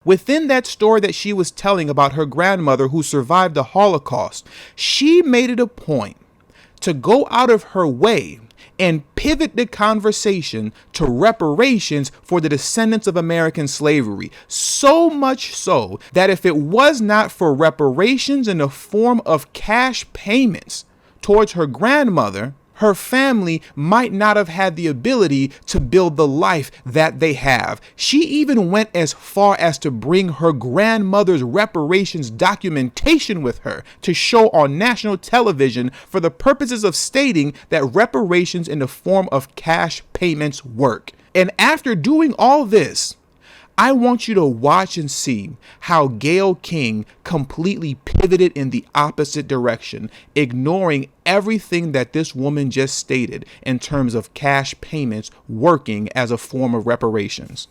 Within that story that she was telling about her grandmother who survived the Holocaust, she made it a point to go out of her way and pivot the conversation to reparations for the descendants of American slavery. So much so that if it was not for reparations in the form of cash payments towards her grandmother, her family might not have had the ability to build the life that they have. She even went as far as to bring her grandmother's reparations documentation with her to show on national television for the purposes of stating that reparations in the form of cash payments work. And after doing all this, I want you to watch and see how Gayle King completely pivoted in the opposite direction, ignoring everything that this woman just stated in terms of cash payments working as a form of reparations.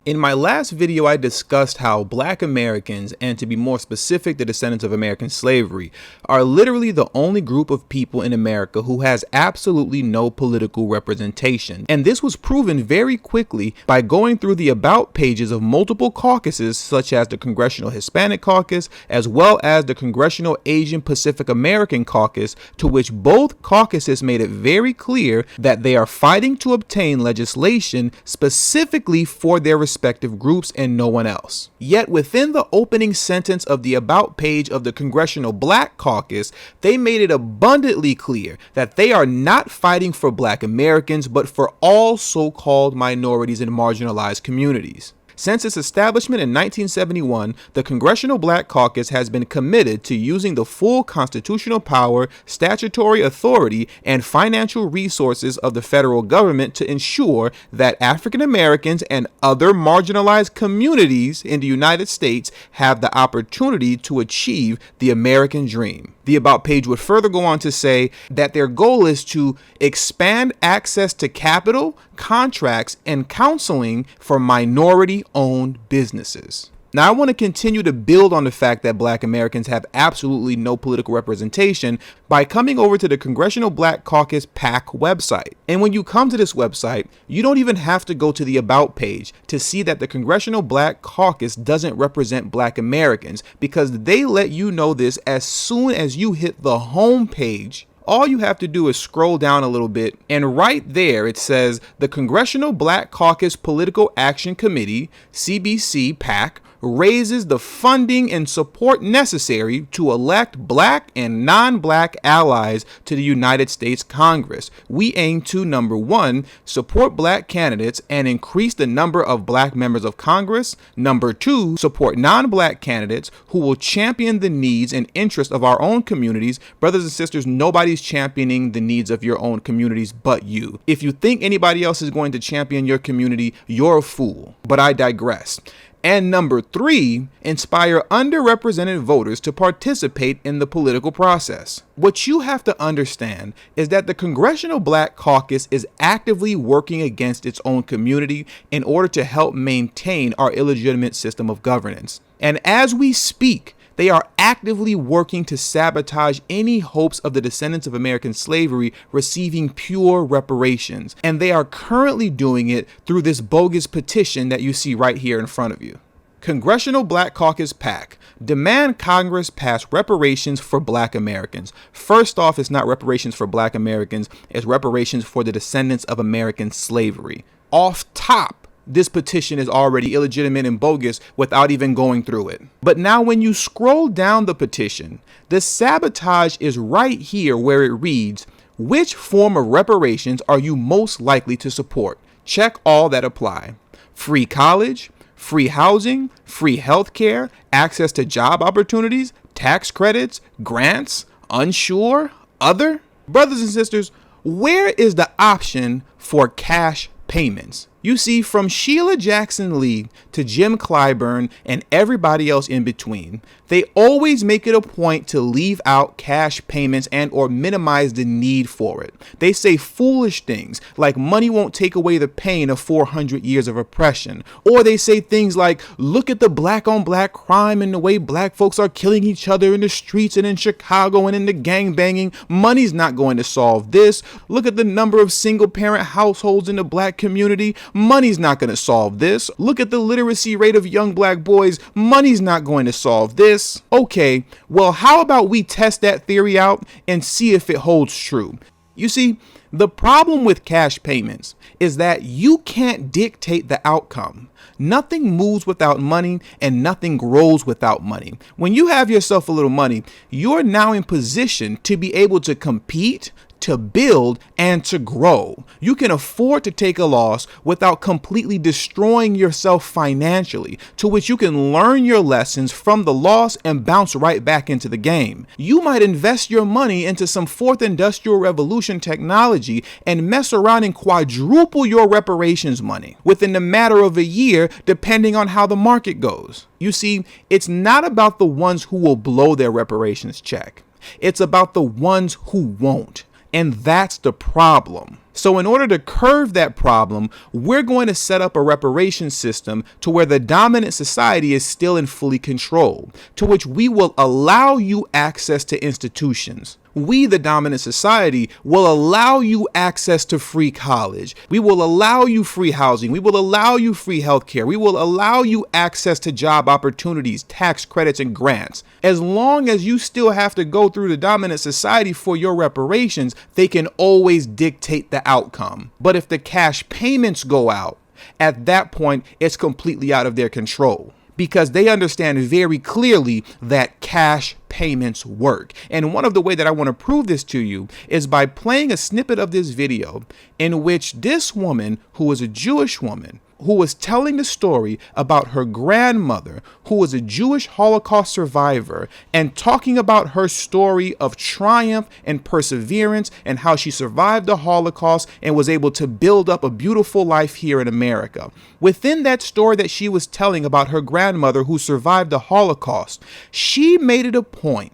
In my last video, I discussed how Black Americans, and to be more specific, the descendants of American slavery, are literally the only group of people in America who has absolutely no political representation. And this was proven very quickly by going through the about pages of multiple caucuses, such as the Congressional Hispanic Caucus, as well as the Congressional Asian Pacific American Caucus, to which both caucuses made it very clear that they are fighting to obtain legislation specifically for their respective groups and no one else. Yet within the opening sentence of the about page of the Congressional Black Caucus, they made it abundantly clear that they are not fighting for Black Americans, but for all so-called minorities and marginalized communities. Since its establishment in 1971, the Congressional Black Caucus has been committed to using the full constitutional power, statutory authority, and financial resources of the federal government to ensure that African Americans and other marginalized communities in the United States have the opportunity to achieve the American dream. The about page would further go on to say that their goal is to expand access to capital, contracts, and counseling for minority-owned businesses. Now, I want to continue to build on the fact that Black Americans have absolutely no political representation by coming over to the Congressional Black Caucus PAC website. And when you come to this website, you don't even have to go to the About page to see that the Congressional Black Caucus doesn't represent Black Americans, because they let you know this as soon as you hit the home page. All you have to do is scroll down a little bit, and right there it says the Congressional Black Caucus Political Action Committee, CBC PAC, raises the funding and support necessary to elect Black and non-Black allies to the United States Congress. We aim to, number one, support Black candidates and increase the number of Black members of Congress. Number two, support non-Black candidates who will champion the needs and interests of our own communities. Brothers and sisters, nobody's championing the needs of your own communities but you. If you think anybody else is going to champion your community, you're a fool. But I digress. And number three, inspire underrepresented voters to participate in the political process. What you have to understand is that the Congressional Black Caucus is actively working against its own community in order to help maintain our illegitimate system of governance. And as we speak, they are actively working to sabotage any hopes of the descendants of American slavery receiving pure reparations. And they are currently doing it through this bogus petition that you see right here in front of you. Congressional Black Caucus PAC, demand Congress pass reparations for Black Americans. First off, it's not reparations for Black Americans, it's reparations for the descendants of American slavery. Off top, this petition is already illegitimate and bogus without even going through it. But now when you scroll down the petition, the sabotage is right here where it reads, which form of reparations are you most likely to support? Check all that apply. Free college, free housing, free health care, access to job opportunities, tax credits, grants, unsure, other. Brothers and sisters, where is the option for cash payments? You see, from Sheila Jackson Lee to Jim Clyburn and everybody else in between, they always make it a point to leave out cash payments and or minimize the need for it. They say foolish things like money won't take away the pain of 400 years of oppression. Or they say things like, look at the black on black crime and the way black folks are killing each other in the streets and in Chicago and in the gang banging. Money's not going to solve this. Look at the number of single parent households in the black community. Money's not going to solve this. Look at the literacy rate of young black boys. Money's not going to solve this. Okay, well, how about we test that theory out and see if it holds true? You see, the problem with cash payments is that you can't dictate the outcome. Nothing moves without money and nothing grows without money. When you have yourself a little money, you're now in position to be able to compete, to build, and to grow. You can afford to take a loss without completely destroying yourself financially, to which you can learn your lessons from the loss and bounce right back into the game. You might invest your money into some fourth industrial revolution technology and mess around and quadruple your reparations money within the matter of a year, depending on how the market goes. You see, it's not about the ones who will blow their reparations check. It's about the ones who won't. And that's the problem. So in order to curve that problem, we're going to set up a reparations system to where the dominant society is still in fully control, to which we will allow you access to institutions. We, the dominant society, will allow you access to free college. We will allow you free housing. We will allow you free healthcare. We will allow you access to job opportunities, tax credits, and grants. As long as you still have to go through the dominant society for your reparations, they can always dictate the outcome. But if the cash payments go out, at that point, it's completely out of their control, because they understand very clearly that cash payments work. And one of the ways that I want to prove this to you is by playing a snippet of this video in which this woman, who is a Jewish woman, who was telling the story about her grandmother, who was a Jewish Holocaust survivor, and talking about her story of triumph and perseverance and how she survived the Holocaust and was able to build up a beautiful life here in America. Within that story that she was telling about her grandmother who survived the Holocaust, she made it a point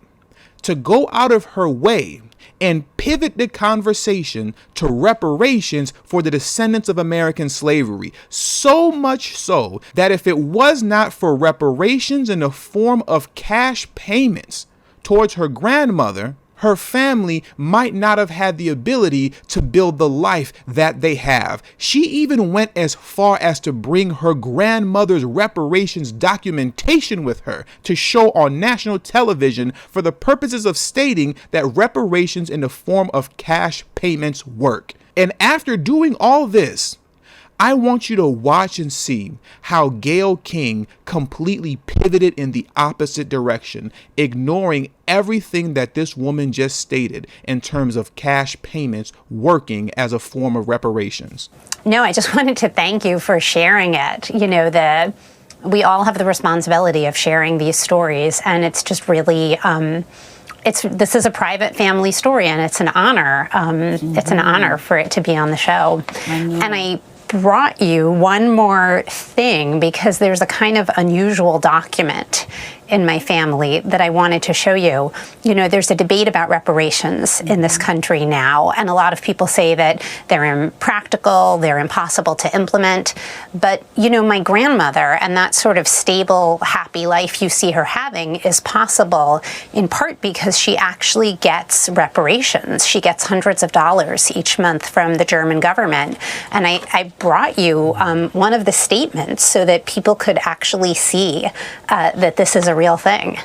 to go out of her way and pivot the conversation to reparations for the descendants of American slavery. So much so that if it was not for reparations in the form of cash payments towards her grandmother, her family might not have had the ability to build the life that they have. She even went as far as to bring her grandmother's reparations documentation with her to show on national television for the purposes of stating that reparations in the form of cash payments work. And after doing all this, I want you to watch and see how Gayle King completely pivoted in the opposite direction, ignoring everything that this woman just stated in terms of cash payments working as a form of reparations. No, I just wanted to thank you for sharing it. You know, we all have the responsibility of sharing these stories, and it's just really, this is a private family story, and it's an honor. It's an honor for it to be on the show. And I brought you one more thing because there's a kind of unusual document in my family that I wanted to show you. You know, there's a debate about reparations in this country now, and a lot of people say that they're impractical, they're impossible to implement. But, you know, my grandmother and that sort of stable, happy life you see her having is possible in part because she actually gets reparations. She gets hundreds of dollars each month from the German government. And I brought you one of the statements so that people could actually see that this is a real thing.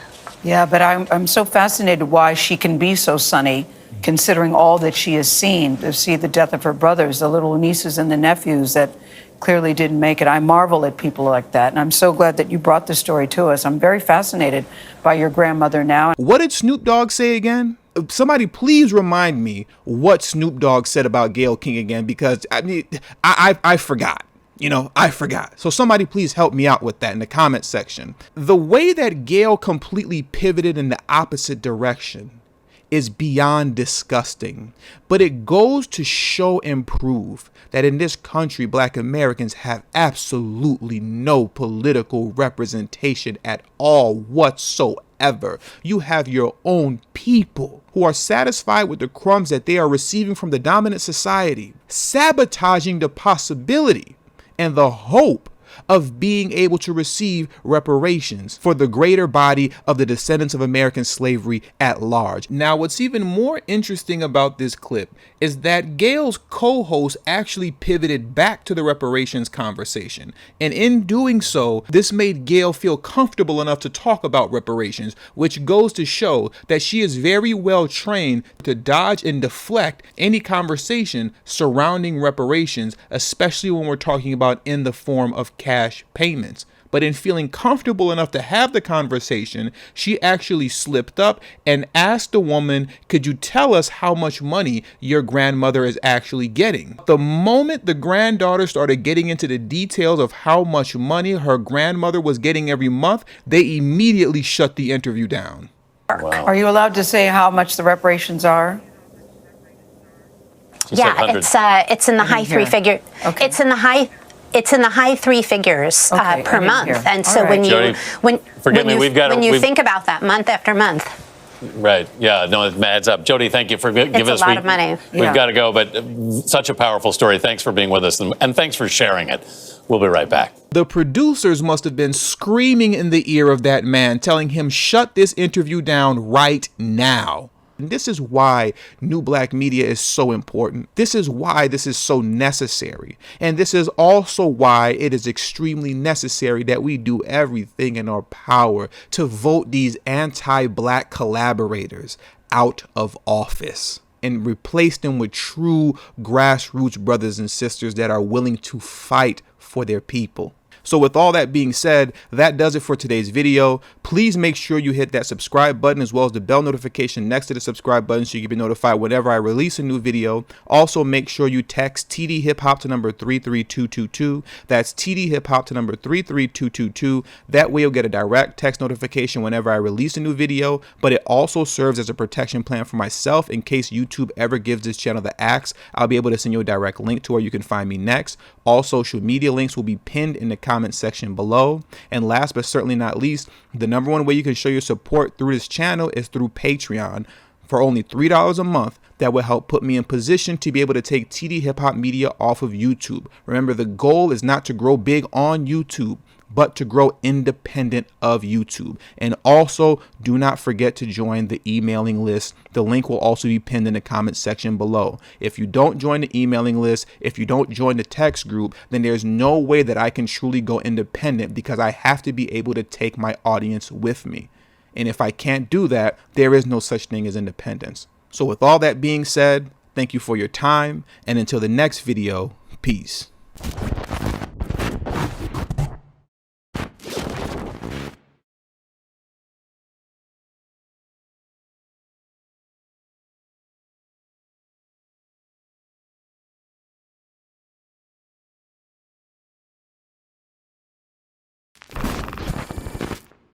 Yeah, but I'm so fascinated why she can be so sunny, considering all that she has seen, to see the death of her brothers, the little nieces and the nephews that clearly didn't make it. I marvel at people like that, and I'm so glad that you brought this story to us. I'm very fascinated by your grandmother now. What did Snoop Dogg say again? Somebody please remind me what Snoop Dogg said about Gayle King again, because I mean, I forgot. You know, I forgot. So somebody please help me out with that in the comment section. The way that Gayle completely pivoted in the opposite direction is beyond disgusting, but it goes to show and prove that in this country, Black Americans have absolutely no political representation at all whatsoever. You have your own people who are satisfied with the crumbs that they are receiving from the dominant society, sabotaging the possibility and the hope of being able to receive reparations for the greater body of the descendants of American slavery at large. Now, what's even more interesting about this clip is that Gayle's co-host actually pivoted back to the reparations conversation. And in doing so, this made Gayle feel comfortable enough to talk about reparations, which goes to show that she is very well trained to dodge and deflect any conversation surrounding reparations, especially when we're talking about in the form of cash payments. But in feeling comfortable enough to have the conversation, she actually slipped up and asked the woman, could you tell us how much money your grandmother is actually getting? The moment the granddaughter started getting into the details of how much money her grandmother was getting every month, they immediately shut the interview down. Wow. Are you allowed to say how much the reparations are? Yeah, it's in the high three figure. Okay. It's in the high three figures per month, and so when you think about that month after month. Right. Yeah. No, it adds up. Jody, thank you for giving us. It's a lot of money. We've got to go, but such a powerful story. Thanks for being with us, and thanks for sharing it. We'll be right back. The producers must have been screaming in the ear of that man, telling him, shut this interview down right now. And this is why new Black media is so important. This is why this is so necessary. And this is also why it is extremely necessary that we do everything in our power to vote these anti-Black collaborators out of office and replace them with true grassroots brothers and sisters that are willing to fight for their people. So with all that being said, that does it for today's video. Please make sure you hit that subscribe button as well as the bell notification next to the subscribe button so you can be notified whenever I release a new video. Also, make sure you text tdhiphop to number 33222. That's tdhiphop to number 33222. That way you'll get a direct text notification whenever I release a new video, but it also serves as a protection plan for myself in case YouTube ever gives this channel the axe. I'll be able to send you a direct link to where you can find me next. All social media links will be pinned in the comment section below. And last but certainly not least, the number one way you can show your support through this channel is through Patreon. For only $3 a month, that will help put me in position to be able to take TD Hip Hop Media off of YouTube. Remember, the goal is not to grow big on YouTube, but to grow independent of YouTube. And also, do not forget to join the emailing list. The link will also be pinned in the comment section below. If you don't join the emailing list, if you don't join the text group, then there's no way that I can truly go independent because I have to be able to take my audience with me. And if I can't do that, there is no such thing as independence. So with all that being said, thank you for your time. And until the next video, peace.